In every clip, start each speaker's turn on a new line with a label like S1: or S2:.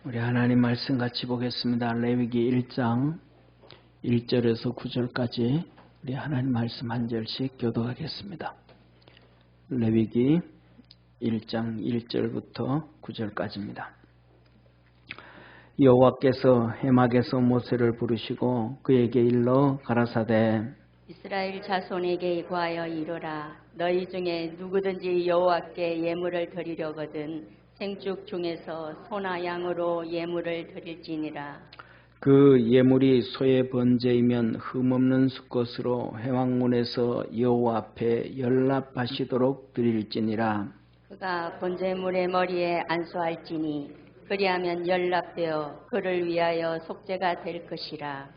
S1: 우리 하나님 말씀 같이 보겠습니다. 레위기 1장 1절에서 9절까지 우리 하나님 말씀 한 절씩 교독하겠습니다. 레위기 1장 1절부터 9절까지입니다. 여호와께서 해막에서 모세를 부르시고 그에게 일러 가라사대
S2: 이스라엘 자손에게 구하여 이르라. 너희 중에 누구든지 여호와께 예물을 드리려거든 생축 중에서 소나 양으로 예물을 드릴지니라.
S1: 그 예물이 소의 번제이면 흠없는 수것으로 회막문에서 여호와 앞에 연락하시도록 드릴지니라.
S2: 그가 번제물의 머리에 안수할지니 그리하면 연락되어 그를 위하여 속죄가 될 것이라.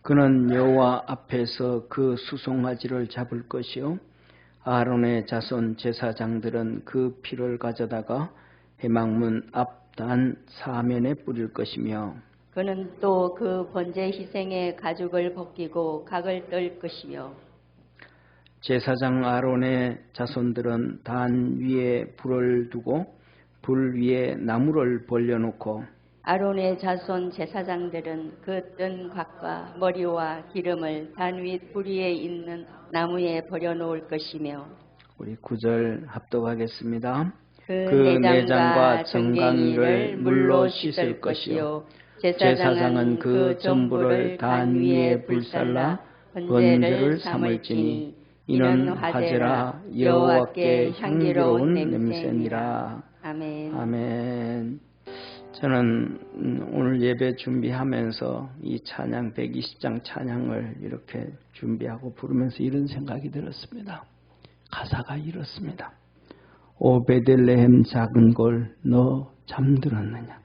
S1: 그는 여호와 앞에서 그 수송아지를 잡을 것이요 아론의 자손 제사장들은 그 피를 가져다가 회막문 앞단 사면에 뿌릴 것이며
S2: 그는 또 그 번제 희생의 가죽을 벗기고 각을 뜰 것이며
S1: 제사장 아론의 자손들은 단 위에 불을 두고 불 위에 나무를 벌려놓고
S2: 아론의 자손 제사장들은 그 뜬 곽과 머리와 기름을 단 윗 불 위에 있는 나무에 버려놓을 것이며
S1: 우리 9절 합독하겠습니다.
S2: 그 내장과 정갱이를 물로 씻을 것이요 제사장은 그 전부를 단 위에 불살라 번제를 삼을지니 이는 화제라 여호와께 향기로운 냄새니라. 아멘.
S1: 아멘. 저는 오늘 예배 준비하면서 이 찬양 120장 찬양을 이렇게 준비하고 부르면서 이런 생각이 들었습니다. 가사가 이렇습니다. 오 베들레헴 작은 골 너 잠들었느냐.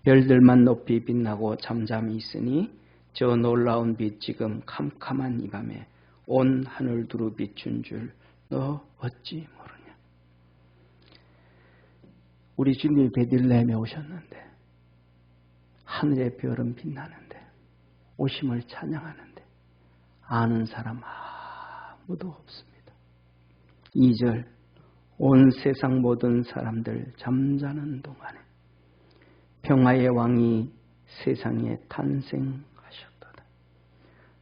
S1: 별들만 높이 빛나고 잠잠히 있으니 저 놀라운 빛 지금 캄캄한 이 밤에 온 하늘 두루 비춘 줄 너 어찌 모르냐. 우리 주님이 베들레헴에 오셨는데 하늘의 별은 빛나는데 오심을 찬양하는데 아는 사람 아무도 없습니다. 2절 온 세상 모든 사람들 잠자는 동안에 평화의 왕이 세상에 탄생하셨도다.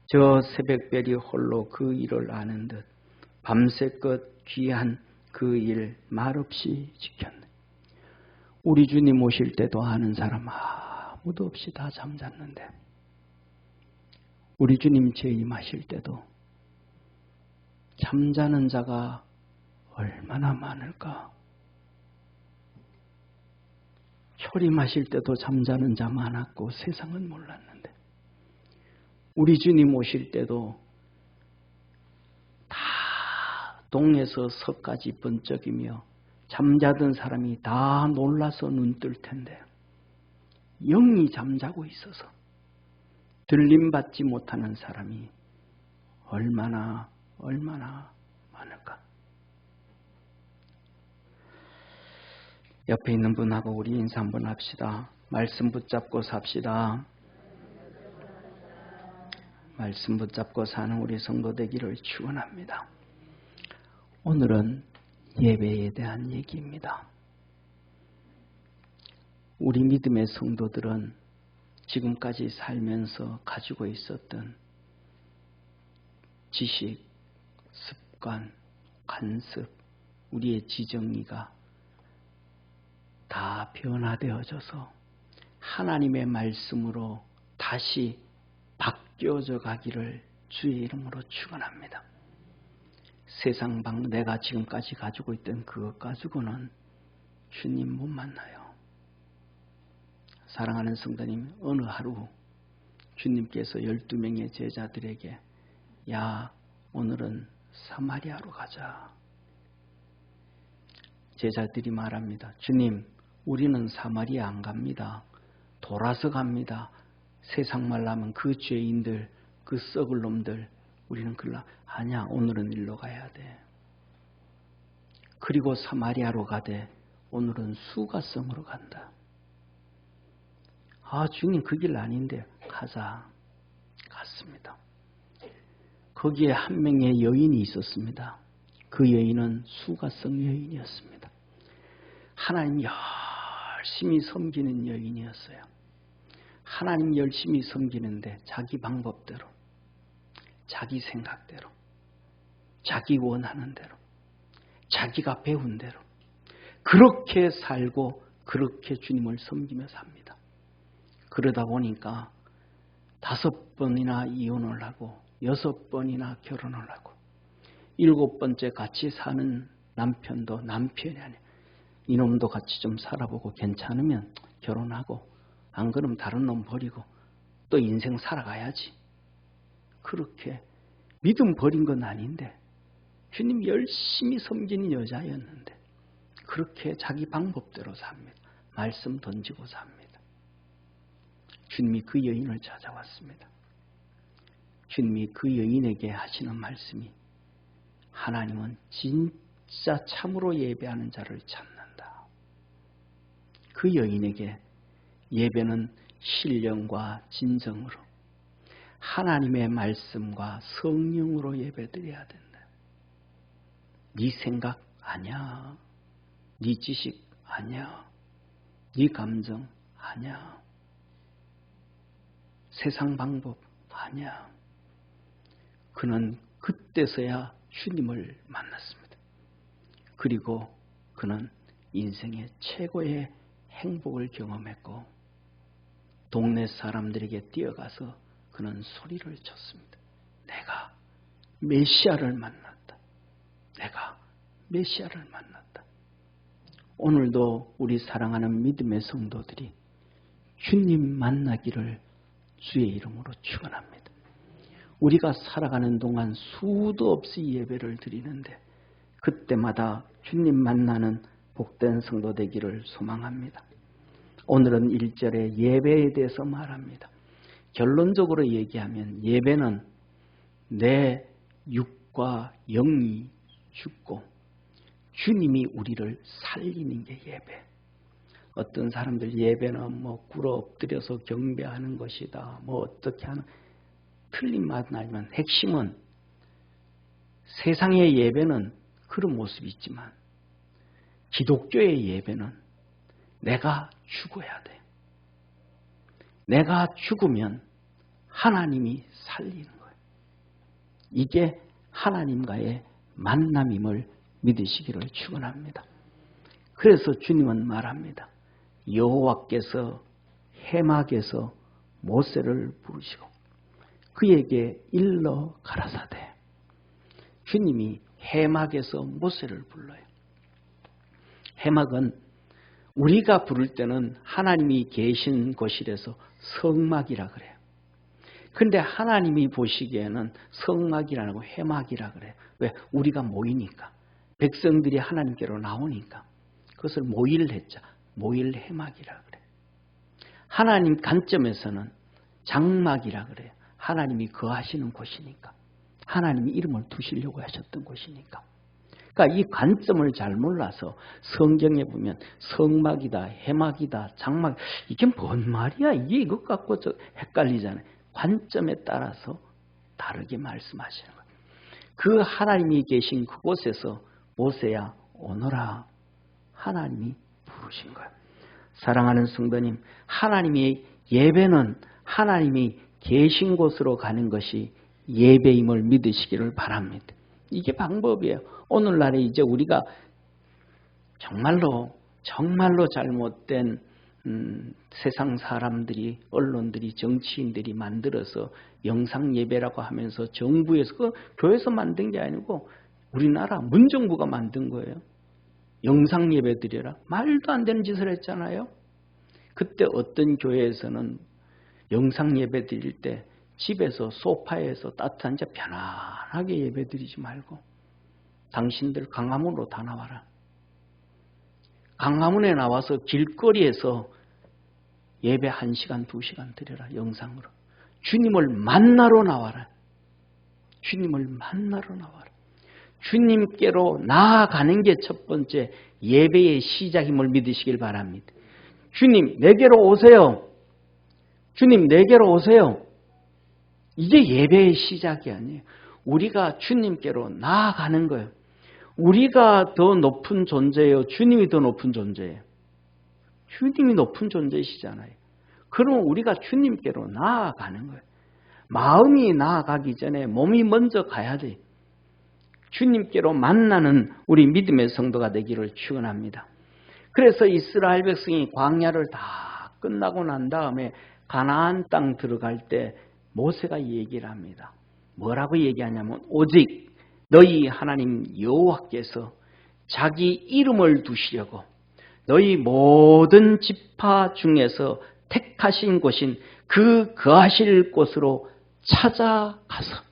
S1: 저 새벽별이 홀로 그 일을 아는 듯 밤새껏 귀한 그 일 말없이 지켰네. 우리 주님 오실 때도 아는 사람 아무도 없이 다 잠잤는데 우리 주님 재임하실 때도 잠자는 자가 얼마나 많을까. 초림하실 때도 잠자는 자 많았고 세상은 몰랐는데 우리 주님 오실 때도 다 동에서 서까지 번쩍이며 잠자던 사람이 다 놀라서 눈 뜰 텐데 영이 잠자고 있어서 들림받지 못하는 사람이 얼마나 많을까. 옆에 있는 분하고 우리 인사 한번 합시다. 말씀 붙잡고 삽시다. 말씀 붙잡고 사는 우리 성도 되기를 축원합니다. 오늘은 예배에 대한 얘기입니다. 우리 믿음의 성도들은 지금까지 살면서 가지고 있었던 지식, 습관, 관습, 우리의 지정의가 다 변화되어져서 하나님의 말씀으로 다시 바뀌어져 가기를 주의 이름으로 축원합니다. 세상 방 내가 지금까지 가지고 있던 그것 가지고는 주님 못 만나요. 사랑하는 성도님, 어느 하루 주님께서 12명의 제자들에게 야 오늘은 사마리아로 가자. 제자들이 말합니다. 주님 우리는 사마리아 안 갑니다. 돌아서 갑니다. 세상 말라면 그 죄인들, 그 썩을 놈들 우리는 글라 아니야 오늘은 일로 가야 돼. 그리고 사마리아로 가되 오늘은 수가성으로 간다. 아 주님 그 길 아닌데 가자. 갔습니다. 거기에 한 명의 여인이 있었습니다. 그 여인은 수가성 여인이었습니다. 하나님 열심히 섬기는 여인이었어요. 하나님 열심히 섬기는데 자기 방법대로, 자기 생각대로, 자기 원하는 대로, 자기가 배운 대로 그렇게 살고 그렇게 주님을 섬기며 삽니다. 그러다 보니까 5번이나 이혼을 하고 6번이나 결혼을 하고 7번째 같이 사는 남편도 남편이 아니야. 이놈도 같이 좀 살아보고 괜찮으면 결혼하고 안 그러면 다른 놈 버리고 또 인생 살아가야지. 그렇게 믿음 버린 건 아닌데 주님 열심히 섬기는 여자였는데 그렇게 자기 방법대로 삽니다. 말씀 던지고 삽니다. 주님이 그 여인을 찾아왔습니다. 주님이 그 여인에게 하시는 말씀이 하나님은 진짜 참으로 예배하는 자를 찾는다. 그 여인에게 예배는 신령과 진정으로 하나님의 말씀과 성령으로 예배드려야 된다. 네 생각 아니야. 네 지식 아니야. 네 감정 아니야. 세상 방법 아니야. 그는 그때서야 주님을 만났습니다. 그리고 그는 인생의 최고의 행복을 경험했고 동네 사람들에게 뛰어가서 그는 소리를 쳤습니다. 내가 메시아를 만났다. 내가 메시아를 만났다. 오늘도 우리 사랑하는 믿음의 성도들이 주님 만나기를 주의 이름으로 축원합니다. 우리가 살아가는 동안 수도 없이 예배를 드리는데 그때마다 주님 만나는 복된 성도 되기를 소망합니다. 오늘은 1절에 예배에 대해서 말합니다. 결론적으로 얘기하면 예배는 내 육과 영이 죽고 주님이 우리를 살리는 게 예배. 어떤 사람들 예배는 뭐 꿇어 엎드려서 경배하는 것이다. 뭐 어떻게 하는 틀린 말은 아니지만 핵심은 세상의 예배는 그런 모습이 있지만 기독교의 예배는 내가 죽어야 돼. 내가 죽으면 하나님이 살리는 거예요. 이게 하나님과의 만남임을 믿으시기를 축원합니다. 그래서 주님은 말합니다. 여호와께서 해막에서 모세를 부르시고 그에게 일러 가라사대. 주님이 해막에서 모세를 불러요. 해막은 우리가 부를 때는 하나님이 계신 곳이라서 성막이라 그래요. 근데 하나님이 보시기에는 성막이라 고 해막이라 그래요. 왜? 우리가 모이니까. 백성들이 하나님께로 나오니까. 그것을 모일했죠. 모일 해막이라 그래요. 하나님 관점에서는 장막이라 그래요. 하나님이 거하시는 곳이니까. 하나님이 이름을 두시려고 하셨던 곳이니까. 그러니까 이 관점을 잘 몰라서 성경에 보면 성막이다, 해막이다, 장막 이게 뭔 말이야? 이게 이것 갖고 헷갈리잖아요. 관점에 따라서 다르게 말씀하시는 거예요. 그 하나님이 계신 그곳에서 모세야 오너라. 하나님이 부르신 거예요. 사랑하는 성도님, 하나님의 예배는 하나님이 계신 곳으로 가는 것이 예배임을 믿으시기를 바랍니다. 이게 방법이에요. 오늘날에 이제 우리가 정말로 잘못된 세상 사람들이, 언론들이, 정치인들이 만들어서 영상 예배라고 하면서 정부에서 그 교회에서 만든 게 아니고 우리나라 문정부가 만든 거예요. 영상 예배 드려라. 말도 안 되는 짓을 했잖아요. 그때 어떤 교회에서는 영상 예배 드릴 때 집에서 소파에서 따뜻한 데 편안하게 예배 드리지 말고 당신들 강화문으로 다 나와라. 강화문에 나와서 길거리에서 예배 1시간, 2시간 드려라. 영상으로. 주님을 만나러 나와라. 주님을 만나러 나와라. 주님께로 나아가는 게 첫 번째 예배의 시작임을 믿으시길 바랍니다. 주님 내게로 오세요. 주님 내게로 오세요. 이게 예배의 시작이 아니에요. 우리가 주님께로 나아가는 거예요. 우리가 더 높은 존재예요. 주님이 더 높은 존재예요. 주님이 높은 존재이시잖아요. 그럼 우리가 주님께로 나아가는 거예요. 마음이 나아가기 전에 몸이 먼저 가야 돼요. 주님께로 만나는 우리 믿음의 성도가 되기를 축원합니다. 그래서 이스라엘 백성이 광야를 다 끝나고 난 다음에 가나안 땅 들어갈 때 모세가 얘기를 합니다. 뭐라고 얘기하냐면 오직 너희 하나님 여호와께서 자기 이름을 두시려고 너희 모든 지파 중에서 택하신 곳인 그 거하실 곳으로 찾아가서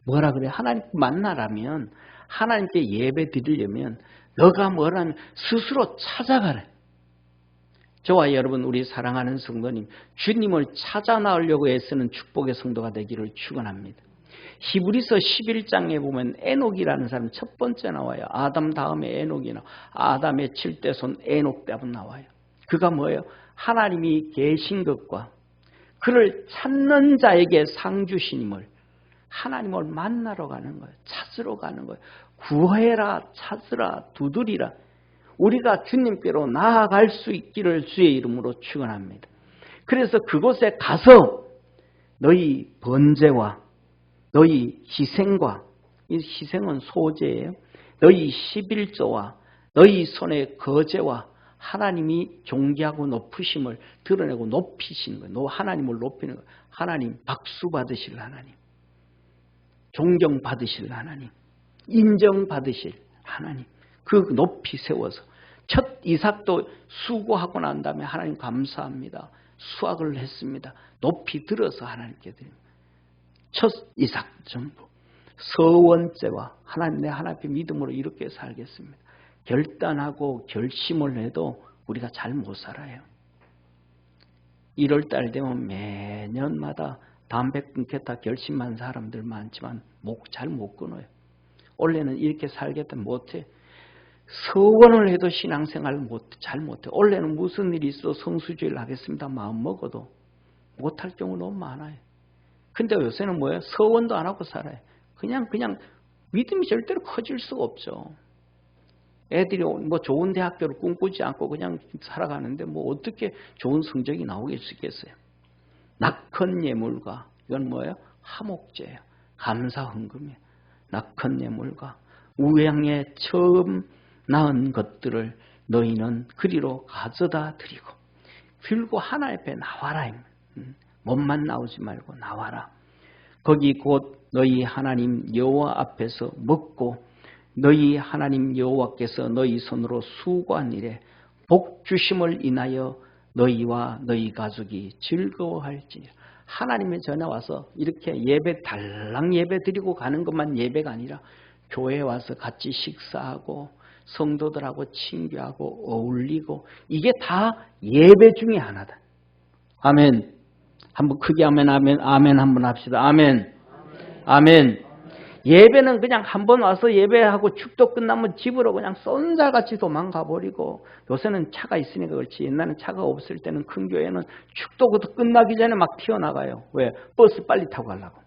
S1: 뭐라 그래? 하나님 만나라면 하나님께 예배 드리려면 너가 뭐라면 스스로 찾아가래. 저와 여러분 우리 사랑하는 성도님 주님을 찾아 나오려고 애쓰는 축복의 성도가 되기를 축원합니다. 히브리서 11장에 보면 에녹이라는 사람 첫 번째 나와요. 아담 다음에 에녹이 나와요. 아담의 7대손 에녹 때문 나와요. 그가 뭐예요? 하나님이 계신 것과 그를 찾는 자에게 상 주시님을 하나님을 만나러 가는 거예요. 찾으러 가는 거예요. 구해라, 찾으라, 두드리라. 우리가 주님께로 나아갈 수 있기를 주의 이름으로 축원합니다. 그래서 그곳에 가서 너희 번제와 너희 희생과 이 희생은 소제예요. 너희 11조와 너희 손의 거제와 하나님이 존귀하고 높으심을 드러내고 높이시는 거예요. 하나님을 높이는 거예요. 하나님 박수 받으실 하나님. 존경받으실 하나님. 인정받으실 하나님. 그 높이 세워서 첫 이삭도 수고하고 난 다음에 하나님 감사합니다. 수확을 했습니다. 높이 들어서 하나님께 드립니다. 첫 이삭 전부 서원죄와 하나님 내 하나님께 믿음으로 이렇게 살겠습니다. 결단하고 결심을 해도 우리가 잘 못 살아요. 1월달 되면 매년마다 담배 끊겠다 결심한 사람들 많지만 잘 못 끊어요. 원래는 이렇게 살겠다 못해. 서원을 해도 신앙생활을 잘 못해. 원래는 무슨 일이 있어 성수주의를 하겠습니다. 마음 먹어도 못할 경우 너무 많아요. 근데 요새는 뭐예요? 서원도 안 하고 살아요. 그냥 믿음이 절대로 커질 수가 없죠. 애들이 뭐 좋은 대학교를 꿈꾸지 않고 그냥 살아가는데 뭐 어떻게 좋은 성적이 나오게 있겠어요? 낙헌 예물과 이건 뭐예요? 화목제예요. 감사 헌금이에요. 낙헌 예물과 우양에 처음 낳은 것들을 너희는 그리로 가져다 드리고 들고 하나님 앞에 나와라. 몸만 나오지 말고 나와라. 거기 곧 너희 하나님 여호와 앞에서 먹고 너희 하나님 여호와께서 너희 손으로 수고한 일에 복 주심을 인하여 너희와 너희 가족이 즐거워할지니라. 하나님의 전에 와서 이렇게 예배 달랑 예배 드리고 가는 것만 예배가 아니라 교회에 와서 같이 식사하고 성도들하고 친교하고 어울리고 이게 다 예배 중에 하나다. 아멘. 한번 크게 아멘 한번 합시다. 아멘. 아멘. 예배는 그냥 한번 와서 예배하고 축도 끝나면 집으로 그냥 쏜살같이 도망가 버리고 요새는 차가 있으니까 그렇지 옛날에는 차가 없을 때는 큰 교회는 축도 끝나기 전에 막 튀어나가요. 왜? 버스 빨리 타고 가려고.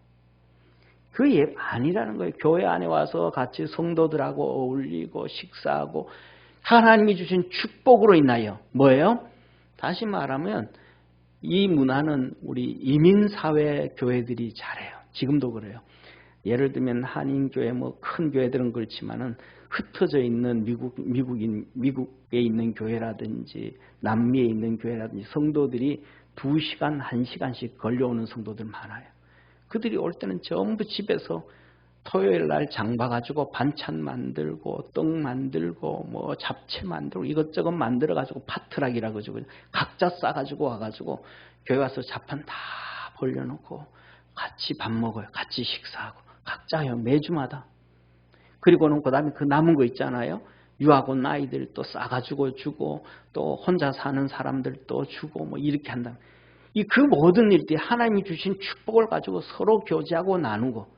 S1: 그 예배 아니라는 거예요. 교회 안에 와서 같이 성도들하고 어울리고 식사하고 하나님이 주신 축복으로 인하여 뭐예요? 다시 말하면 이 문화는 우리 이민사회 교회들이 잘해요. 지금도 그래요. 예를 들면 한인교회 뭐 큰 교회들은 그렇지만은 흩어져 있는 미국에 있는 교회라든지 남미에 있는 교회라든지 성도들이 2시간, 1시간씩 걸려오는 성도들 많아요. 그들이 올 때는 전부 집에서 토요일 날 장 봐가지고 반찬 만들고 떡 만들고 뭐 잡채 만들고 이것저것 만들어가지고 파트락이라고 그러죠. 각자 싸가지고 와가지고 교회 와서 자판 다 벌려놓고 같이 밥 먹어요. 같이 식사하고 각자 해요. 매주마다. 그리고는 그 다음에 그 남은 거 있잖아요. 유학 온 아이들 또 싸가지고 주고 또 혼자 사는 사람들 또 주고 뭐 이렇게 한다. 그 모든 일들이 하나님이 주신 축복을 가지고 서로 교제하고 나누고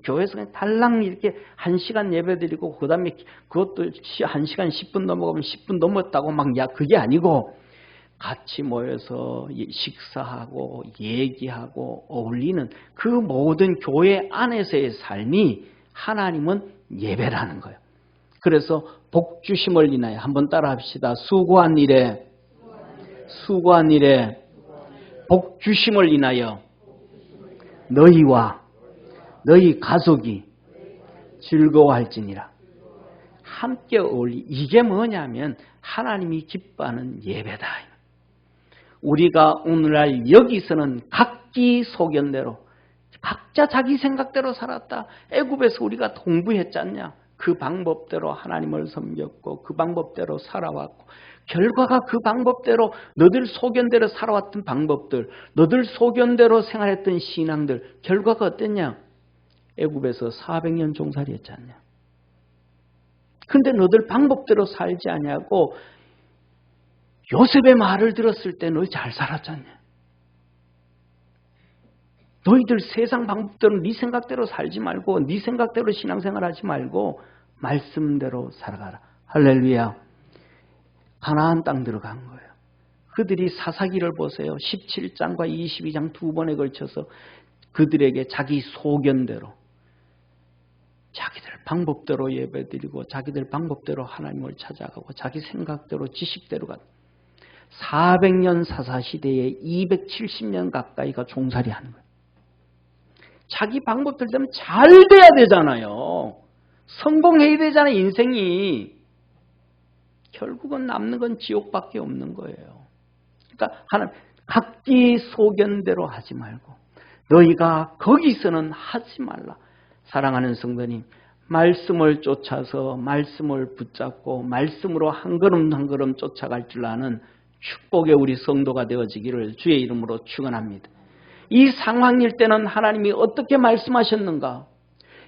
S1: 교회에서 그냥 달랑 이렇게 1시간 예배드리고 그 다음에 그것도 1시간 10분 넘어가면 10분 넘었다고 막 그게 아니고 같이 모여서 식사하고 얘기하고 어울리는 그 모든 교회 안에서의 삶이 하나님은 예배라는 거예요. 그래서 복 주심을 인하여 한번 따라 합시다. 수고한 일에 수고한 일에 복 주심을 인하여 너희와 너희 가족이 즐거워할지니라. 함께 어울리. 이게 뭐냐면 하나님이 기뻐하는 예배다. 우리가 오늘날 여기서는 각기 소견대로 각자 자기 생각대로 살았다. 애굽에서 우리가 공부했잖냐. 그 방법대로 하나님을 섬겼고 그 방법대로 살아왔고 결과가 그 방법대로 너들 소견대로 살아왔던 방법들, 너들 소견대로 생활했던 신앙들 결과가 어땠냐? 애굽에서 400년 종살이 했지 않냐. 근데 너들 방법대로 살지 않냐고 요셉의 말을 들었을 때 너희 잘 살았잖냐. 너희들 세상 방법대로 네 생각대로 살지 말고 네 생각대로 신앙생활하지 말고 말씀대로 살아가라. 할렐루야. 가나안 땅 들어간 거예요. 그들이 사사기를 보세요. 17장과 22장 두 번에 걸쳐서 그들에게 자기 소견대로 자기들 방법대로 예배드리고 자기들 방법대로 하나님을 찾아가고 자기 생각대로 지식대로 가 400년 사사시대에 270년 가까이가 종살이 하는 거예요. 자기 방법대로 되면 잘 돼야 되잖아요. 성공해야 되잖아요. 인생이. 결국은 남는 건 지옥밖에 없는 거예요. 그러니까 하나님 각기 소견대로 하지 말고 너희가 거기서는 하지 말라. 사랑하는 성도님, 말씀을 쫓아서 말씀을 붙잡고 말씀으로 한 걸음 한 걸음 쫓아갈 줄 아는 축복의 우리 성도가 되어지기를 주의 이름으로 축원합니다. 이 상황일 때는 하나님이 어떻게 말씀하셨는가?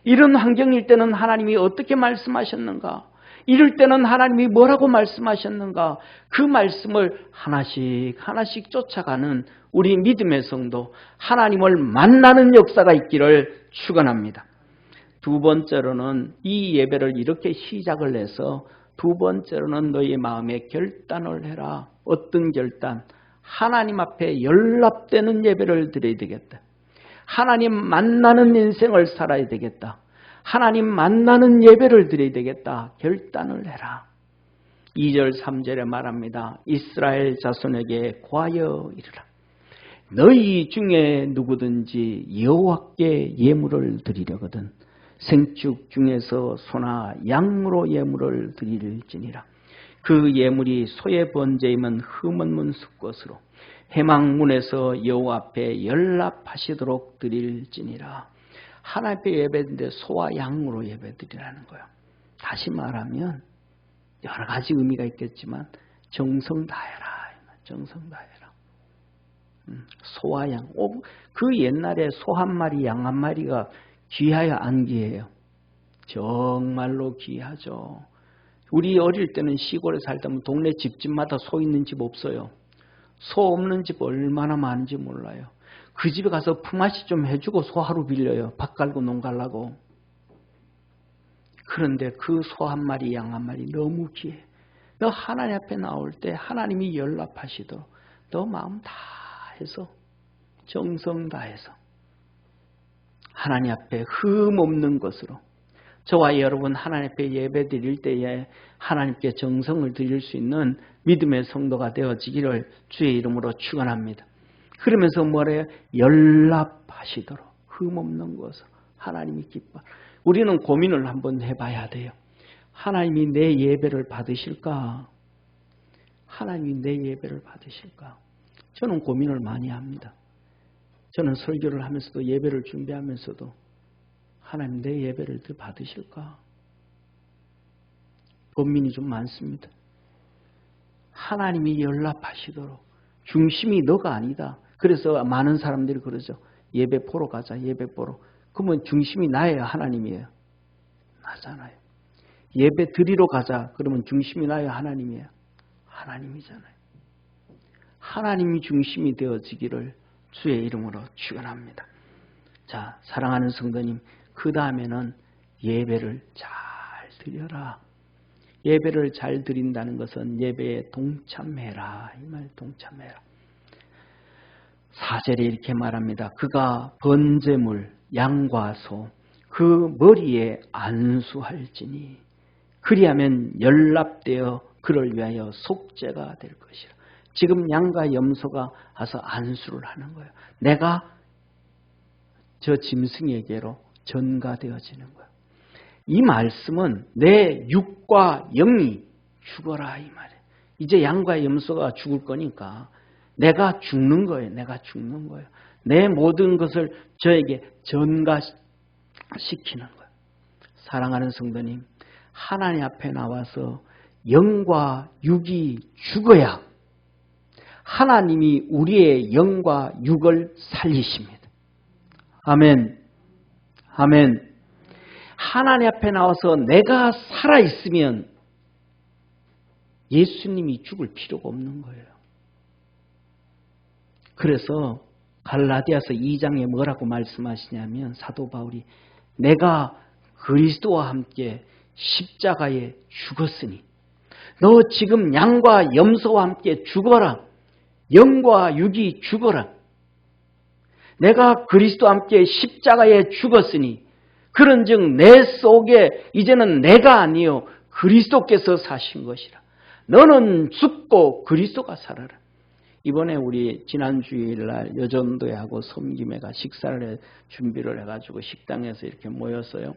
S1: 이런 환경일 때는 하나님이 어떻게 말씀하셨는가? 이럴 때는 하나님이 뭐라고 말씀하셨는가? 그 말씀을 하나씩 하나씩 쫓아가는 우리 믿음의 성도, 하나님을 만나는 역사가 있기를 축원합니다. 두 번째로는 이 예배를 이렇게 시작을 해서 두 번째로는 너희 마음에 결단을 해라. 어떤 결단? 하나님 앞에 연락되는 예배를 드려야 되겠다. 하나님 만나는 인생을 살아야 되겠다. 하나님 만나는 예배를 드려야 되겠다. 결단을 해라. 2절 3절에 말합니다. 이스라엘 자손에게 고하여 이르라. 너희 중에 누구든지 여호와께 예물을 드리려거든 생축 중에서 소나 양으로 예물을 드릴지니라. 그 예물이 소의 번제이면 흠없는 숫것으로 해망문에서 여호와 앞에 연락하시도록 드릴지니라. 하나님 앞에 예배인데 소와 양으로 예배드리라는 거예요. 다시 말하면 여러 가지 의미가 있겠지만 정성 다해라. 정성 다해라. 소와 양. 그 옛날에 소 한 마리, 양 한 마리가 귀해야 안 귀해요? 정말로 귀하죠. 우리 어릴 때는 시골에 살다 보면 동네 집집마다 소 있는 집 없어요. 소 없는 집 얼마나 많은지 몰라요. 그 집에 가서 품앗이 좀 해주고 소 하루 빌려요. 밥 갈고 농 갈라고. 그런데 그 소 한 마리, 양 한 마리 너무 귀해. 너 하나님 앞에 나올 때 하나님이 연락하시도록 너 마음 다 해서 정성 다해서 하나님 앞에 흠 없는 것으로 저와 여러분 하나님 앞에 예배 드릴 때에 하나님께 정성을 드릴 수 있는 믿음의 성도가 되어지기를 주의 이름으로 축원합니다. 그러면서 뭐래요? 연락하시도록 흠 없는 것으로 하나님이 기뻐. 우리는 고민을 한번 해봐야 돼요. 하나님이 내 예배를 받으실까? 하나님이 내 예배를 받으실까? 저는 고민을 많이 합니다. 저는 설교를 하면서도 예배를 준비하면서도 하나님 내 예배를 더 받으실까? 고민이 좀 많습니다. 하나님이 연락하시도록 중심이 너가 아니다. 그래서 많은 사람들이 그러죠. 예배 보러 가자. 예배 보러. 그러면 중심이 나예요? 하나님이에요? 나잖아요. 예배 드리러 가자. 그러면 중심이 나예요? 하나님이에요? 하나님이잖아요. 하나님이 중심이 되어지기를 주의 이름으로 축원합니다. 자, 사랑하는 성도님, 그 다음에는 예배를 잘 드려라. 예배를 잘 드린다는 것은 예배에 동참해라. 이 말 동참해라. 4절에 이렇게 말합니다. 그가 번제물 양과 소 그 머리에 안수할지니 그리하면 연락되어 그를 위하여 속죄가 될 것이라. 지금 양과 염소가 와서 안수를 하는 거예요. 내가 저 짐승에게로 전가되어지는 거예요. 이 말씀은 내 육과 영이 죽어라 이 말이에요. 이제 양과 염소가 죽을 거니까 내가 죽는 거예요. 내가 죽는 거예요. 내 모든 것을 저에게 전가시키는 거예요. 사랑하는 성도님, 하나님 앞에 나와서 영과 육이 죽어야 하나님이 우리의 영과 육을 살리십니다. 아멘. 아멘. 하나님 앞에 나와서 내가 살아있으면 예수님이 죽을 필요가 없는 거예요. 그래서 갈라디아서 2장에 뭐라고 말씀하시냐면 사도 바울이 내가 그리스도와 함께 십자가에 죽었으니 너 지금 양과 염소와 함께 죽어라. 영과 육이 죽어라. 내가 그리스도와 함께 십자가에 죽었으니 그런즉 내 속에 이제는 내가 아니요 그리스도께서 사신 것이라. 너는 죽고 그리스도가 살아라. 이번에 우리 지난 주일날 여전도에 하고 섬김회가 식사를 준비를 해가지고 식당에서 이렇게 모였어요.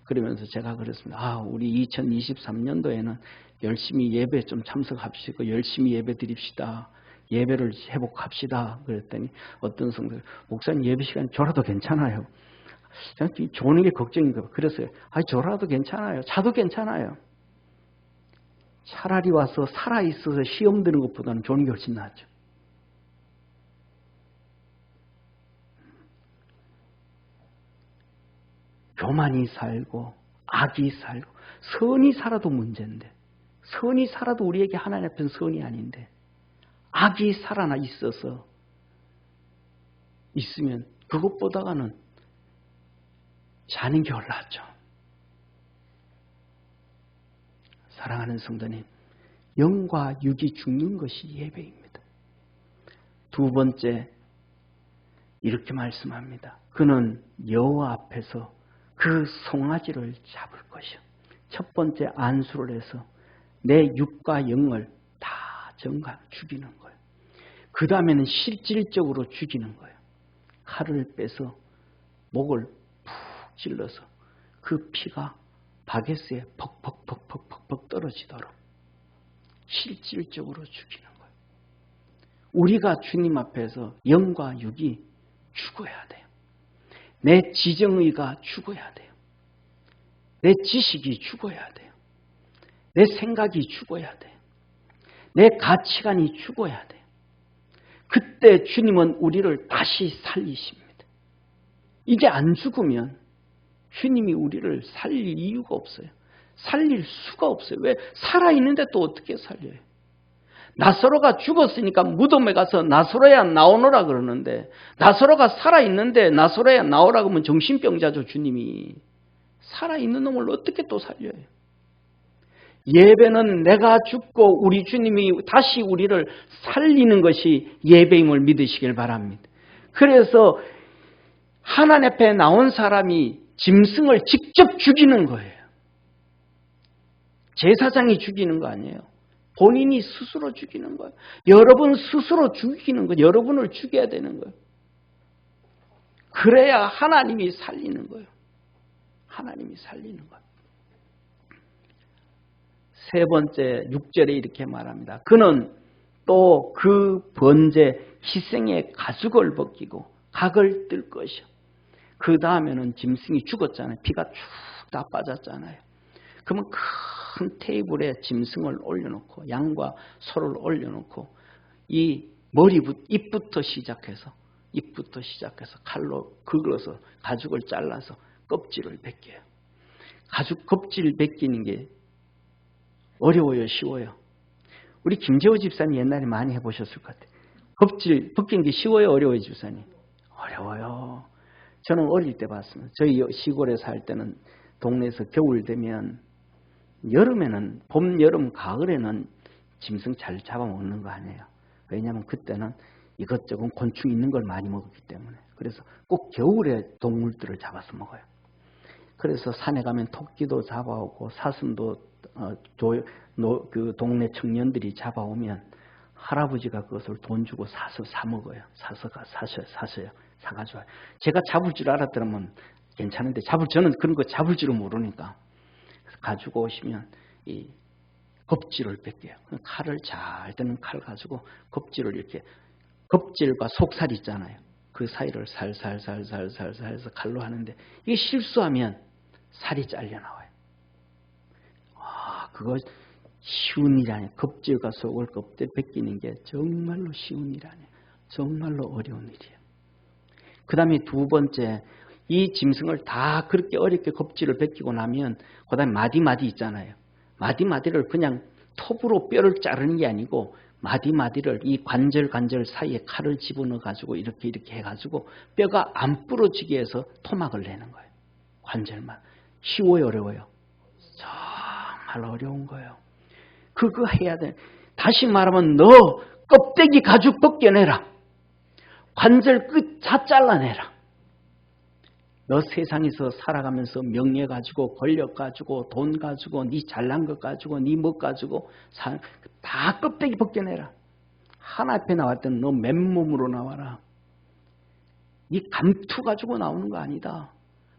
S1: 그러면서 제가 그랬습니다. 우리 2023년도에는 열심히 예배 좀 참석합시고 열심히 예배 드립시다. 예배를 회복합시다. 그랬더니 어떤 성도들 목사님 예배 시간 졸아도 괜찮아요. 조는 게 걱정인가 봐요. 그래서 졸아도 괜찮아요. 자도 괜찮아요. 차라리 와서 살아있어서 시험 드는 것보다는 조는 게 훨씬 낫죠. 교만이 살고 악이 살고 선이 살아도 문제인데 선이 살아도 우리에게 하나님 앞엔 선이 아닌데 악이 살아나 있으면 그것보다는 자는 게 훨 낫죠. 사랑하는 성도님, 영과 육이 죽는 것이 예배입니다. 두 번째, 이렇게 말씀합니다. 그는 여호와 앞에서 그 송아지를 잡을 것이요. 첫 번째 안수를 해서 내 육과 영을 다 죽이는 거예요. 그 다음에는 실질적으로 죽이는 거예요. 칼을 빼서 목을 푹 찔러서 그 피가 바게스에 퍽퍽퍽퍽퍽 떨어지도록 실질적으로 죽이는 거예요. 우리가 주님 앞에서 영과 육이 죽어야 돼요. 내 지정의가 죽어야 돼요. 내 지식이 죽어야 돼요. 내 생각이 죽어야 돼요. 내 가치관이 죽어야 돼요. 그때 주님은 우리를 다시 살리십니다. 이게 안 죽으면 주님이 우리를 살릴 이유가 없어요. 살릴 수가 없어요. 왜? 살아있는데 또 어떻게 살려요? 나사로가 죽었으니까 무덤에 가서 나사로야 나오너라 그러는데 나사로가 살아있는데 나사로야 나오라 그러면 정신병자죠. 주님이. 살아있는 놈을 어떻게 또 살려요? 예배는 내가 죽고 우리 주님이 다시 우리를 살리는 것이 예배임을 믿으시길 바랍니다. 그래서 하나님 앞에 나온 사람이 짐승을 직접 죽이는 거예요. 제사장이 죽이는 거 아니에요. 본인이 스스로 죽이는 거예요. 여러분 스스로 죽이는 거예요. 여러분을 죽여야 되는 거예요. 그래야 하나님이 살리는 거예요. 하나님이 살리는 거예요. 세 번째 6절에 이렇게 말합니다. 그는 또 그 번제 희생의 가죽을 벗기고 각을 뜰 것이요. 그 다음에는 짐승이 죽었잖아요. 피가 쭉 다 빠졌잖아요. 그러면 큰 테이블에 짐승을 올려놓고 양과 소를 올려놓고 이 입부터 시작해서 칼로 긁어서 가죽을 잘라서 껍질을 벗겨요. 가죽 껍질 벗기는 게 어려워요, 쉬워요? 우리 김재호 집사님 옛날에 많이 해보셨을 것 같아요. 껍질 벗기는 게 쉬워요, 어려워요, 집사님? 어려워요. 저는 어릴 때 봤습니다. 저희 시골에 살 때는 동네에서 겨울 되면 여름에는 봄, 여름, 가을에는 짐승 잘 잡아먹는 거 아니에요. 왜냐하면 그때는 이것저것 곤충 있는 걸 많이 먹었기 때문에. 그래서 꼭 겨울에 동물들을 잡아서 먹어요. 그래서 산에 가면 토끼도 잡아오고 사슴도 그 동네 청년들이 잡아오면 할아버지가 그것을 돈 주고 사서 사 먹어요. 사서요. 사가지고. 제가 잡을 줄 알았더라면 괜찮은데 저는 그런 거 잡을 줄은 모르니까. 가지고 오시면 이 겁질을 뺏겨요. 칼을 잘 드는 칼 가지고 겁질을 이렇게, 겁질과 속살 있잖아요. 그 사이를 살살해서 칼로 하는데 이게 실수하면 살이 잘려 나와요. 그거 쉬운 일이 아니에요. 겁질과 속을 껍질 벗기는 게 정말로 쉬운 일이 아니에요. 정말로 어려운 일이에요. 그 다음에 두 번째, 이 짐승을 다 그렇게 어렵게 겁질을 벗기고 나면 그 다음에 마디마디 있잖아요. 마디마디를 그냥 톱으로 뼈를 자르는 게 아니고 마디마디를 이 관절 사이에 칼을 집어넣어 가지고 이렇게 해가지고 뼈가 안 부러지게 해서 토막을 내는 거예요. 관절만. 쉬워요, 어려워요? 정말 어려운 거예요. 그거 해야 돼. 다시 말하면 너 껍데기 가죽 벗겨내라. 관절 끝 다 잘라내라. 너 세상에서 살아가면서 명예 가지고 권력 가지고 돈 가지고 네 잘난 것 가지고 네 뭐 가지고 다 껍데기 벗겨내라. 하나 앞에 나올 때는 너 맨몸으로 나와라. 네 감투 가지고 나오는 거 아니다.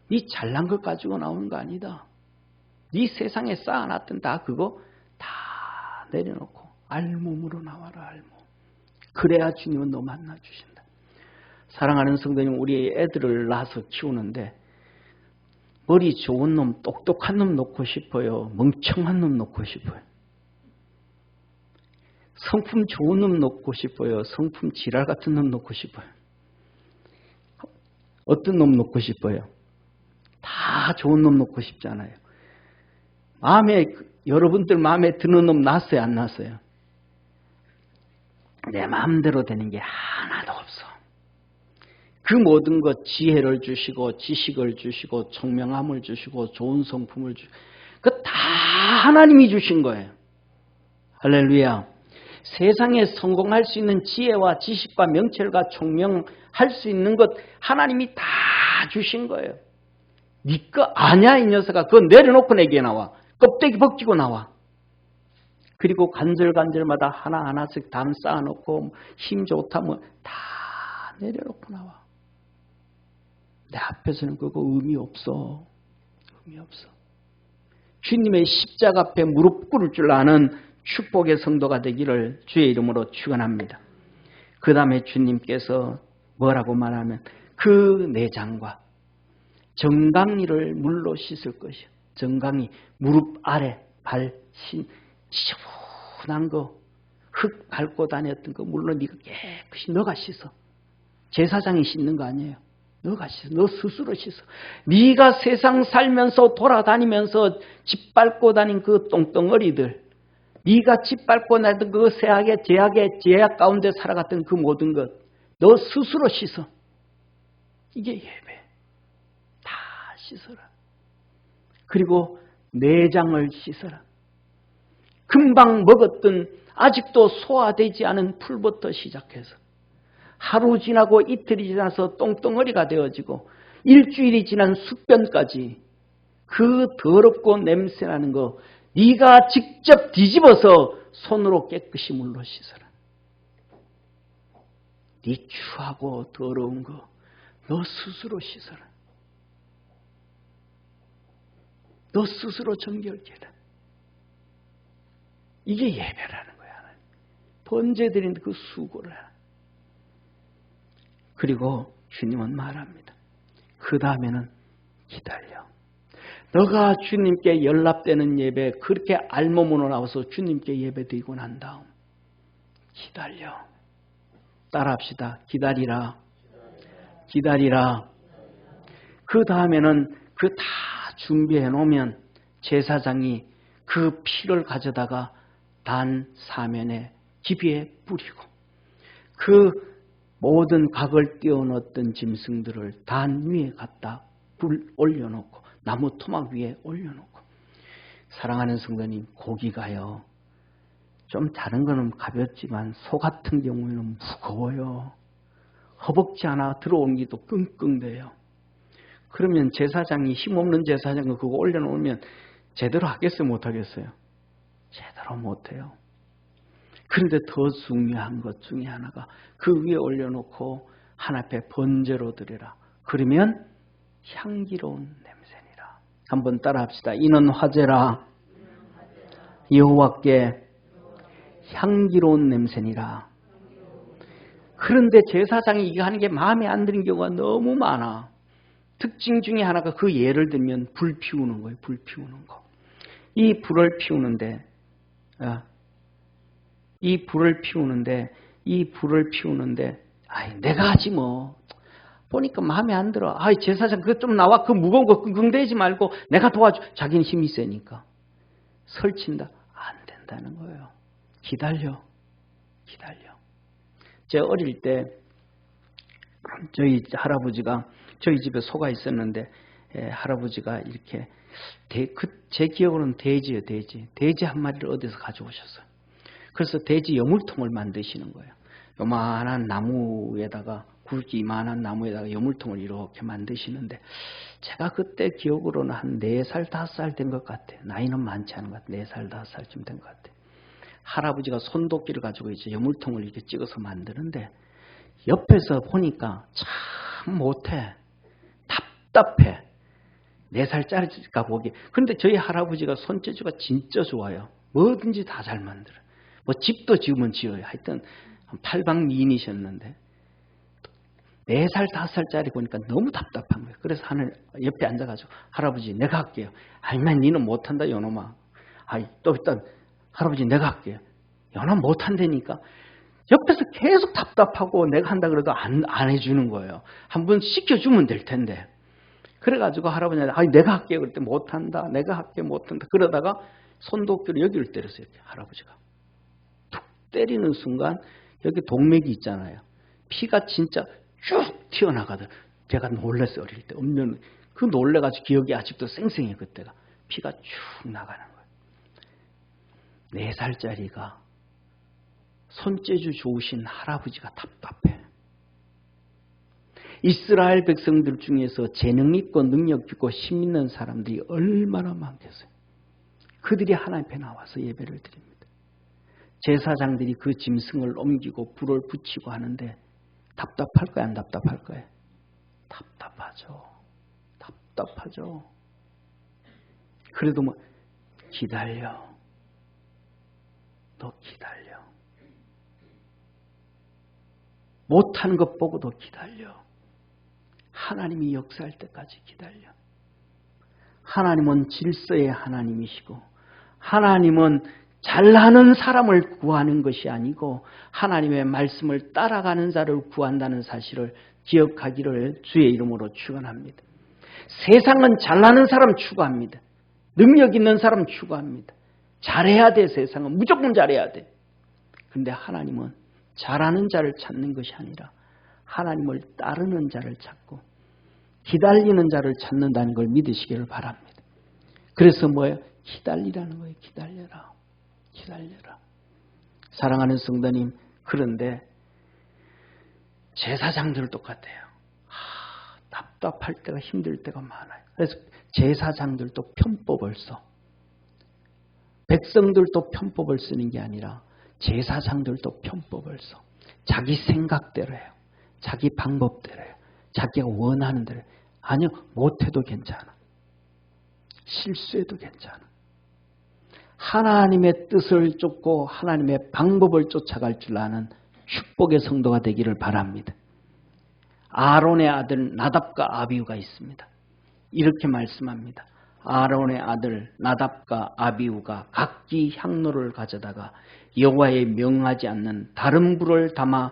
S1: 네 잘난 것 가지고 나오는 거 아니다. 네 세상에 쌓아놨던 다 그거 다 내려놓고 알몸으로 나와라. 알몸. 그래야 주님은 너 만나주신다. 사랑하는 성도님, 우리 애들을 낳아서 키우는데 머리 좋은 놈, 똑똑한 놈 놓고 싶어요? 멍청한 놈 놓고 싶어요? 성품 좋은 놈 놓고 싶어요? 성품 지랄 같은 놈 놓고 싶어요? 어떤 놈 놓고 싶어요? 다 좋은 놈 놓고 싶잖아요. 여러분들 마음에 드는 놈 낳았어요? 안 낳았어요? 내 마음대로 되는 게 하나도 없어. 그 모든 것, 지혜를 주시고 지식을 주시고 총명함을 주시고 좋은 성품을 주시고 그 다 하나님이 주신 거예요. 할렐루야. 세상에 성공할 수 있는 지혜와 지식과 명철과 총명할 수 있는 것 하나님이 다 주신 거예요. 네 거 아냐 이 녀석아. 그거 내려놓고 내게 나와. 껍데기 벗기고 나와. 그리고 관절마다 하나하나씩 담 쌓아놓고 힘 좋다 뭐 다 내려놓고 나와. 내 앞에서는 그거 의미 없어. 의미 없어. 주님의 십자가 앞에 무릎 꿇을 줄 아는 축복의 성도가 되기를 주의 이름으로 축원합니다. 그 다음에 주님께서 뭐라고 말하면 그 내장과 정강이를 물로 씻을 것이요. 정강이 무릎 아래 시원한 거 흙 밟고 다녔던 거 물론 네가 깨끗이 너가 씻어. 제사장이 씻는 거 아니에요. 너가 씻어. 너 스스로 씻어. 네가 세상 살면서 돌아다니면서 집 밟고 다닌 그 똥덩어리들, 네가 집 밟고 다녔던 그 제약 가운데 살아갔던 그 모든 것, 너 스스로 씻어. 이게 예배. 다 씻어라. 그리고 내장을 씻어라. 금방 먹었던 아직도 소화되지 않은 풀부터 시작해서 하루 지나고 이틀이 지나서 똥덩어리가 되어지고 일주일이 지난 숙변까지 그 더럽고 냄새나는 거 네가 직접 뒤집어서 손으로 깨끗이 물로 씻어라. 네 추하고 더러운 거 너 스스로 씻어라. 너 스스로 정결케라. 이게 예배라는 거야. 번제드린 그 수고를 하라. 그리고 주님은 말합니다. 그 다음에는 기다려. 너가 주님께 연락되는 예배, 그렇게 알몸으로 나와서 주님께 예배 드리고 난 다음 기다려. 따라합시다. 기다리라. 기다리라. 그 다음에는 그 다 준비해 놓으면 제사장이 그 피를 가져다가 단 사면에 기비에 뿌리고 그 모든 각을 띄워놓았던 짐승들을 단 위에 갖다 불 올려놓고 나무 토막 위에 올려놓고 사랑하는 성도님 고기가요. 좀 다른 거는 가볍지만 소 같은 경우에는 무거워요. 허벅지 하나 들어오기도 끙끙대요. 그러면 제사장이 힘없는 제사장이 그거 올려놓으면 제대로 하겠어요? 못하겠어요? 제대로 못해요. 그런데 더 중요한 것 중에 하나가 그 위에 올려놓고 하나님 앞에 번제로 드리라. 그러면 향기로운 냄새니라. 한번 따라합시다. 이는 화제라 여호와께 향기로운 냄새니라. 그런데 제사장이 이거 하는 게 마음에 안 드는 경우가 너무 많아. 특징 중에 하나가 그 예를 들면 불 피우는 거예요. 불 피우는 거. 이 불을 피우는데 아이 내가 하지 뭐. 보니까 마음에 안 들어. 아이 제사장 그거 좀 나와. 그 무거운 거 끙끙대지 말고 내가 도와줘. 자기는 힘이 세니까. 설친다. 안 된다는 거예요. 기다려. 제가 어릴 때 저희 할아버지가 저희 집에 소가 있었는데 할아버지가 이렇게 제 기억으로는 돼지예요. 돼지 한 마리를 어디서 가져오셨어요. 그래서 돼지 여물통을 만드시는 거예요. 요만한 나무에다가 굵기 이만한 나무에다가 여물통을 이렇게 만드시는데 제가 그때 기억으로는 한 4살 5살 된 것 같아요. 나이는 많지 않은 것 같아요. 4살 5살쯤 된 것 같아요. 할아버지가 손도끼를 가지고 이제 여물통을 이렇게 찍어서 만드는데 옆에서 보니까 참 못해. 답답해. 4살짜리가 보기. 그런데 저희 할아버지가 손재주가 진짜 좋아요. 뭐든지 다 잘 만들어요. 뭐 집도 지으면 지어요. 하여튼 팔방미인이셨는데 4살 5살짜리 보니까 너무 답답한 거예요. 그래서 하늘 옆에 앉아가지고 할아버지 내가 할게요. 아니면 니는 못한다 요놈아. 또 일단 할아버지 내가 할게요. 연합 못한다니까. 옆에서 계속 답답하고 내가 한다 그래도 안 해주는 거예요. 한번 시켜주면 될 텐데. 그래가지고 할아버지한테 내가 할게요. 그랬더니 못한다. 내가 할게 못한다. 그러다가 손도끼로 여기를 때렸어요. 이렇게 할아버지가. 툭 때리는 순간 여기 동맥이 있잖아요. 피가 진짜 쭉 튀어나가더라고요. 제가 놀랐어요. 어릴 때. 그 놀래가지고 기억이 아직도 쌩쌩해요. 그때가. 피가 쭉 나가는 거예요. 4살짜리가 손재주 좋으신 할아버지가 답답해. 이스라엘 백성들 중에서 재능 있고 능력 있고 힘 있는 사람들이 얼마나 많겠어요. 그들이 하나님 앞에 나와서 예배를 드립니다. 제사장들이 그 짐승을 옮기고 불을 붙이고 하는데 답답할 거야 안 답답할 거야? 답답하죠. 그래도 뭐 기다려. 너 기다려. 못하는 것 보고도 기다려. 하나님이 역사할 때까지 기다려. 하나님은 질서의 하나님이시고 하나님은 잘나는 사람을 구하는 것이 아니고 하나님의 말씀을 따라가는 자를 구한다는 사실을 기억하기를 주의 이름으로 축원합니다. 세상은 잘나는 사람 추구합니다. 능력 있는 사람 추구합니다. 잘해야 돼. 세상은 무조건 잘해야 돼. 그런데 하나님은 잘하는 자를 찾는 것이 아니라 하나님을 따르는 자를 찾고 기다리는 자를 찾는다는 걸 믿으시기를 바랍니다. 그래서 뭐예요? 기다리라는 거예요. 기다려라. 사랑하는 성도님, 그런데 제사장들 똑같아요. 답답할 때가 힘들 때가 많아요. 그래서 제사장들도 편법을 써. 백성들도 편법을 쓰는 게 아니라 제사장들도 편법을 써. 자기 생각대로 해요. 자기 방법대로 해요. 자기가 원하는 대로 해요. 아니요, 못해도 괜찮아. 실수해도 괜찮아. 하나님의 뜻을 쫓고 하나님의 방법을 쫓아갈 줄 아는 축복의 성도가 되기를 바랍니다. 아론의 아들 나답과 아비후가 있습니다. 이렇게 말씀합니다. 아론의 아들 나답과 아비후가 각기 향로를 가져다가 여호와의 명하지 않는 다른 불을 담아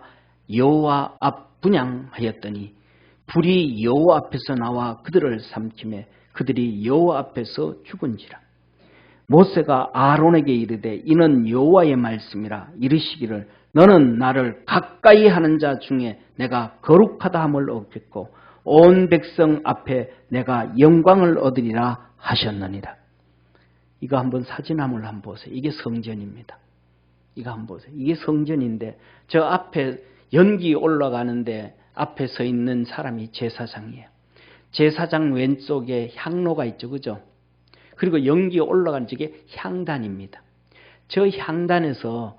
S1: 여호와 앞 분향하였더니 불이 여호와 앞에서 나와 그들을 삼키매 그들이 여호와 앞에서 죽은지라. 모세가 아론에게 이르되 이는 여호와의 말씀이라 이르시기를 너는 나를 가까이 하는 자 중에 내가 거룩하다 함을 얻겠고 온 백성 앞에 내가 영광을 얻으리라 하셨느니라. 이거 한번 사진 한번 보세요. 이게 성전입니다. 이거 한번 보세요. 이게 성전인데 저 앞에 연기 올라가는데 앞에 서 있는 사람이 제사장이에요. 제사장 왼쪽에 향로가 있죠. 그죠? 그리고 연기 올라가는 쪽에 향단입니다. 저 향단에서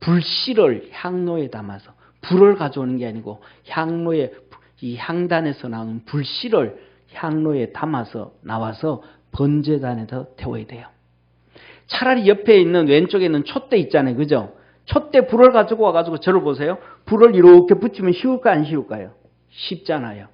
S1: 불씨를 향로에 담아서 불을 가져오는 게 아니고 향로에 이 향단에서 나오는 불씨를 향로에 담아서 나와서 번제단에서 태워야 돼요. 차라리 옆에 있는 왼쪽에 있는 촛대 있잖아요. 그죠? 촛대 불을 가지고 와가지고 저를 보세요. 불을 이렇게 붙이면 쉬울까 안 쉬울까요? 쉽잖아요.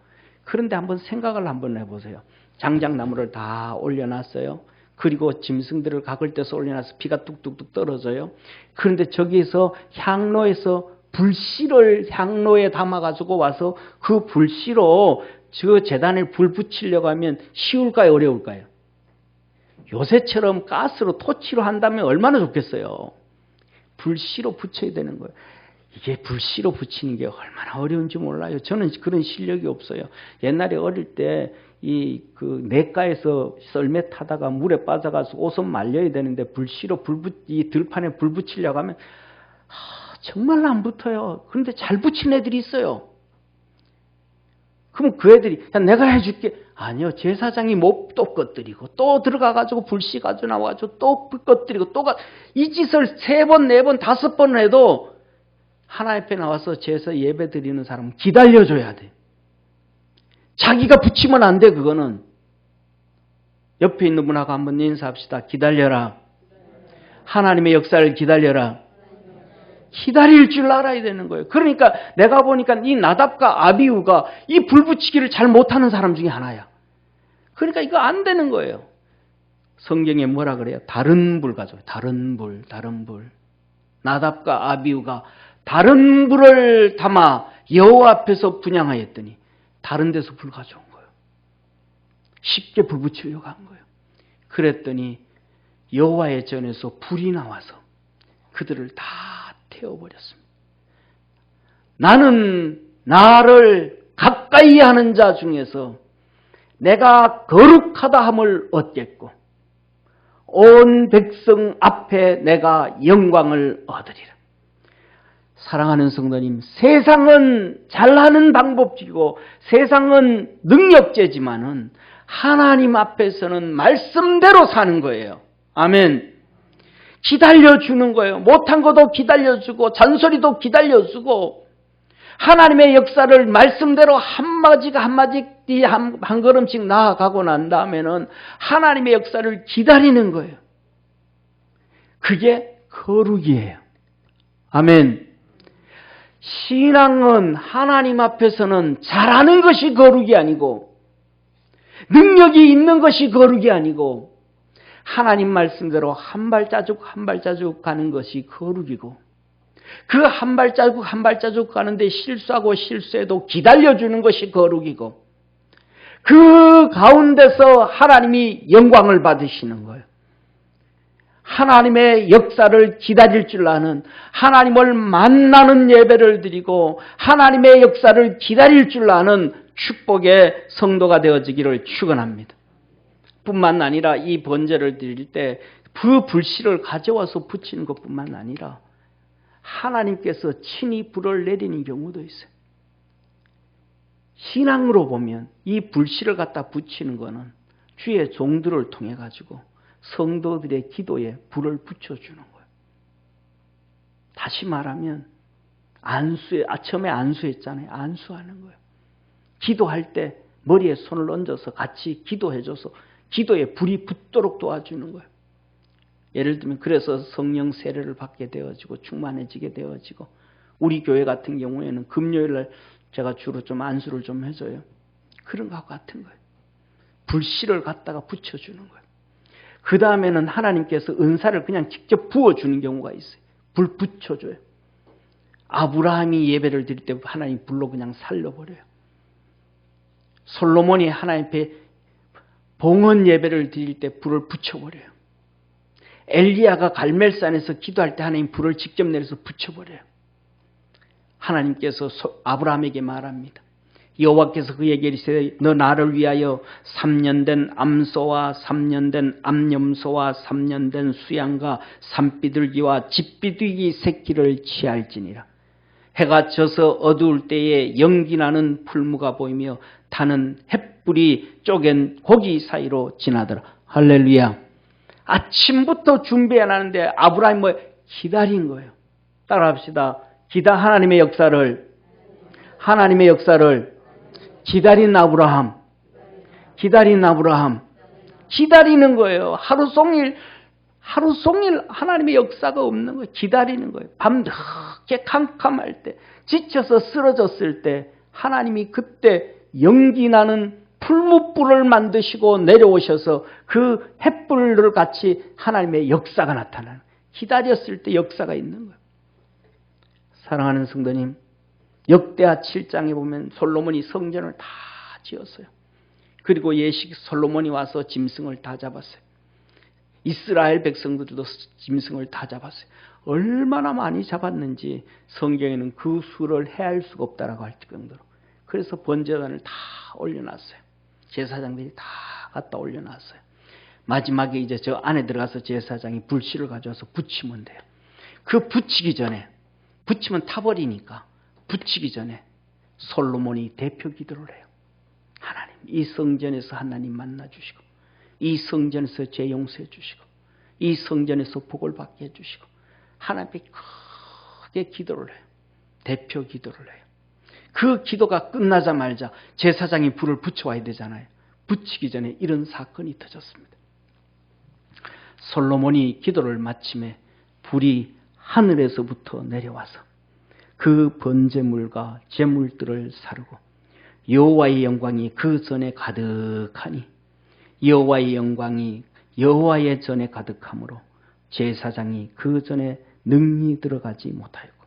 S1: 그런데 한번 생각을 한번 해보세요. 장작나무를 다 올려놨어요. 그리고 짐승들을 각을 떼서 올려놔서 비가 뚝뚝뚝 떨어져요. 그런데 저기에서 향로에서 불씨를 향로에 담아가지고 와서 그 불씨로 저 재단에 불 붙이려고 하면 쉬울까요? 어려울까요? 요새처럼 가스로 토치로 한다면 얼마나 좋겠어요. 불씨로 붙여야 되는 거예요. 이게 불씨로 붙이는 게 얼마나 어려운지 몰라요. 저는 그런 실력이 없어요. 옛날에 어릴 때 그 냇가에서 썰매 타다가 물에 빠져가지고 옷은 말려야 되는데 불씨로 이 들판에 불 붙이려고 하면 정말로 안 붙어요. 그런데 잘 붙인 애들이 있어요. 그럼 그 애들이 야, 내가 해줄게. 아니요. 제사장이 또 꺼뜨리고 또 들어가가지고 불씨 가지고 나와가지고 또 꺼뜨리고 이 짓을 3번, 4번, 5번 해도 하나님 앞에 나와서 제사 예배 드리는 사람은 기다려줘야 돼. 자기가 붙이면 안 돼. 그거는. 옆에 있는 분하고 한번 인사합시다. 기다려라. 하나님의 역사를 기다려라. 기다릴 줄 알아야 되는 거예요. 그러니까 내가 보니까 이 나답과 아비후가 이 불 붙이기를 잘 못하는 사람 중에 하나야. 그러니까 이거 안 되는 거예요. 성경에 뭐라 그래요? 다른 불 가져요. 다른 불. 나답과 아비후가 다른 불을 담아 여호와 앞에서 분향하였더니 다른 데서 불 가져온 거예요. 쉽게 불 붙이려고 한 거예요. 그랬더니 여호와의 전에서 불이 나와서 그들을 다 태워버렸습니다. 나는 나를 가까이 하는 자 중에서 내가 거룩하다 함을 얻겠고 온 백성 앞에 내가 영광을 얻으리라. 사랑하는 성도님, 세상은 잘하는 방법이고 세상은 능력제지만은 하나님 앞에서는 말씀대로 사는 거예요. 아멘. 기다려주는 거예요. 못한 것도 기다려주고 잔소리도 기다려주고 하나님의 역사를 말씀대로 한마디가 한마디 한 걸음씩 나아가고 난 다음에는 하나님의 역사를 기다리는 거예요. 그게 거룩이에요. 아멘. 신앙은 하나님 앞에서는 잘하는 것이 거룩이 아니고 능력이 있는 것이 거룩이 아니고 하나님 말씀대로 한 발자국 한 발자국 가는 것이 거룩이고 그 한 발자국 한 발자국 가는데 실수하고 실수해도 기다려주는 것이 거룩이고 그 가운데서 하나님이 영광을 받으시는 거예요. 하나님의 역사를 기다릴 줄 아는 하나님을 만나는 예배를 드리고 하나님의 역사를 기다릴 줄 아는 축복의 성도가 되어지기를 축원합니다. 뿐만 아니라 이 번제를 드릴 때 그 불씨를 가져와서 붙이는 것뿐만 아니라 하나님께서 친히 불을 내리는 경우도 있어요. 신앙으로 보면 이 불씨를 갖다 붙이는 것은 주의 종들을 통해 가지고 성도들의 기도에 불을 붙여주는 거예요. 다시 말하면 처음에 안수했잖아요. 안수하는 거예요. 기도할 때 머리에 손을 얹어서 같이 기도해줘서 기도에 불이 붙도록 도와주는 거예요. 예를 들면 그래서 성령 세례를 받게 되어지고 충만해지게 되어지고 우리 교회 같은 경우에는 금요일날 제가 주로 좀 안수를 좀 해줘요. 그런 것과 같은 거예요. 불씨를 갖다가 붙여주는 거예요. 그 다음에는 하나님께서 은사를 그냥 직접 부어주는 경우가 있어요. 불 붙여줘요. 아브라함이 예배를 드릴 때 하나님 불로 그냥 살려버려요. 솔로몬이 하나님 앞에 봉헌 예배를 드릴 때 불을 붙여버려요. 엘리야가 갈멜산에서 기도할 때 하나님 불을 직접 내려서 붙여버려요. 하나님께서 아브라함에게 말합니다. 여호와께서 그에게 이르시되 너 나를 위하여 3년 된 암소와 3년 된 암염소와 3년 된 수양과 산비둘기와 집비둘기 새끼를 취할지니라. 해가 져서 어두울 때에 연기나는 풀무가 보이며 타는 햇불이 쪼갠 고기 사이로 지나더라. 할렐루야. 아침부터 준비해놨는데 아브라함이 기다린 거예요. 따라합시다. 하나님의 역사를 기다린 아브라함. 기다리는 거예요. 하루 종일 하나님의 역사가 없는 거예요. 기다리는 거예요. 밤늦게 캄캄할 때, 지쳐서 쓰러졌을 때 하나님이 그때 연기 나는 풀무불을 만드시고 내려오셔서 그 햇불을 같이 하나님의 역사가 나타나는, 기다렸을 때 역사가 있는 거예요. 사랑하는 성도님, 역대하 7장에 보면 솔로몬이 성전을 다 지었어요. 그리고 솔로몬이 와서 짐승을 다 잡았어요. 이스라엘 백성들도 짐승을 다 잡았어요. 얼마나 많이 잡았는지 성경에는 그 수를 헤아릴 수가 없다라고 할 정도로. 그래서 번제단을 다 올려놨어요. 제사장들이 다 갖다 올려놨어요. 마지막에 이제 저 안에 들어가서 제사장이 불씨를 가져와서 붙이면 돼요. 그 붙이기 전에, 붙이면 타버리니까 붙이기 전에 솔로몬이 대표 기도를 해요. 하나님, 이 성전에서 하나님 만나주시고, 이 성전에서 죄 용서해 주시고, 이 성전에서 복을 받게 해주시고, 하나님께 크게 기도를 해요. 대표 기도를 해요. 그 기도가 끝나자마자 제사장이 불을 붙여와야 되잖아요. 붙이기 전에 이런 사건이 터졌습니다. 솔로몬이 기도를 마침에 불이 하늘에서부터 내려와서 그 번제물과 제물들을 사르고 여호와의 영광이 그 전에 가득하니, 여호와의 영광이 여호와의 전에 가득하므로 제사장이 그 전에 능히 들어가지 못하였고,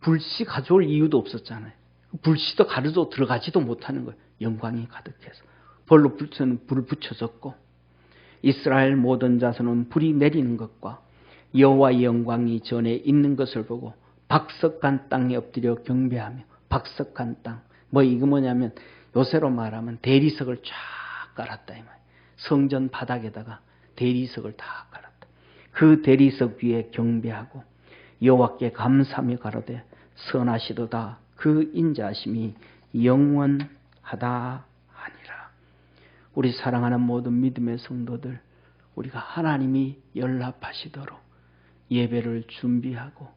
S1: 불씨 가져올 이유도 없었잖아요. 불씨도 가르쳐 들어가지도 못하는 거예요. 영광이 가득해서. 불을 붙여졌고, 이스라엘 모든 자손은 불이 내리는 것과 여호와의 영광이 전에 있는 것을 보고 박석한 땅에 엎드려 경배하며, 박석한 땅, 이거 뭐냐면 요새로 말하면 대리석을 쫙 깔았다 이 말이에요. 성전 바닥에다가 대리석을 다 깔았다. 그 대리석 위에 경배하고 여호와께 감사하며 가로되 선하시도다 그 인자하심이 영원하다 하니라. 우리 사랑하는 모든 믿음의 성도들, 우리가 하나님이 연락하시도록 예배를 준비하고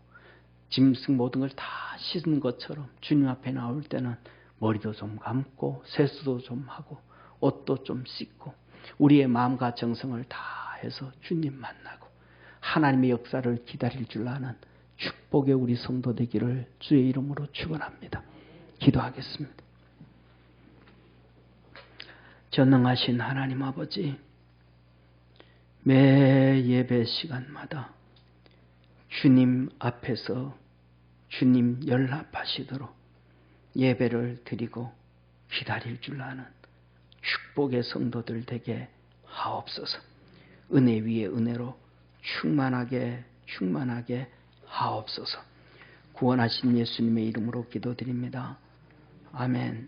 S1: 짐승 모든 걸 다 씻은 것처럼 주님 앞에 나올 때는 머리도 좀 감고 세수도 좀 하고 옷도 좀 씻고 우리의 마음과 정성을 다해서 주님 만나고 하나님의 역사를 기다릴 줄 아는 축복의 우리 성도 되기를 주의 이름으로 축원합니다. 기도하겠습니다. 전능하신 하나님 아버지, 매 예배 시간마다 주님 앞에서 주님 연락하시도록 예배를 드리고 기다릴 줄 아는 축복의 성도들 되게 하옵소서. 은혜 위에 은혜로 충만하게 하옵소서. 구원하신 예수님의 이름으로 기도드립니다. 아멘.